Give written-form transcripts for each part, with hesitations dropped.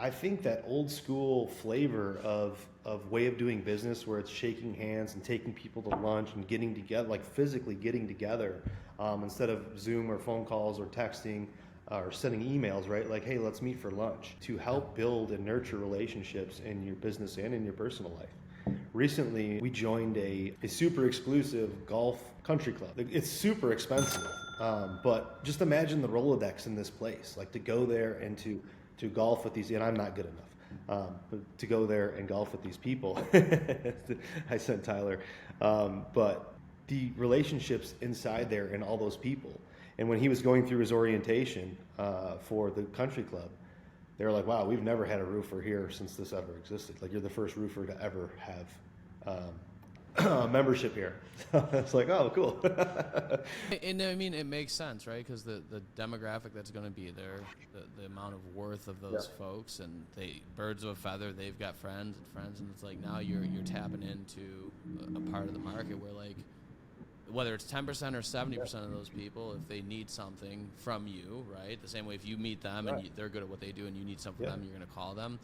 I think that old school flavor of way of doing business where it's shaking hands and taking people to lunch and getting together, like physically getting together, instead of Zoom or phone calls or texting or sending emails, right? Like, hey, let's meet for lunch to help build and nurture relationships in your business and in your personal life. Recently, we joined a super exclusive golf country club. It's super expensive, but just imagine the Rolodex in this place. Like to go there and to golf with these, and I'm not good enough, but to go there and golf with these people. I sent Tyler, but the relationships inside there and all those people. And when he was going through his orientation for the country club, they were like, wow, we've never had a roofer here since this ever existed. Like, you're the first roofer to ever have membership here. It's like, oh, cool. And I mean, it makes sense, right? Because the demographic that's going to be there, the amount of worth of those folks, and they birds of a feather. They've got friends, and it's like now you're tapping into a part of the market where, like, whether it's 10% or 70% of those people, if they need something from you, right? The same way if you meet them and they're good at what they do and you need something from them, you're going to call them.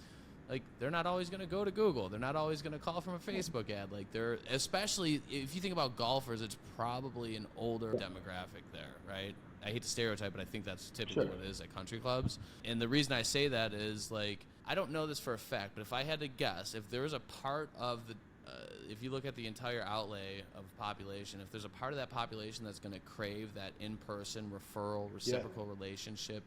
Like, they're not always going to go to Google. They're not always going to call from a Facebook ad. Like, they're, especially if you think about golfers, it's probably an older demographic there, right? I hate to stereotype, but I think that's typically what it is at country clubs. And the reason I say that is, like, I don't know this for a fact, but if I had to guess, if there was a part of the if you look at the entire outlay of population, if there's a part of that population that's going to crave that in-person referral, reciprocal relationship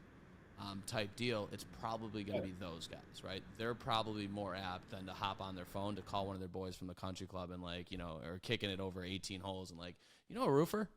type deal, it's probably going to be those guys, right? They're probably more apt than to hop on their phone to call one of their boys from the country club and, like, you know, or kicking it over 18 holes and, like, you know, a roofer?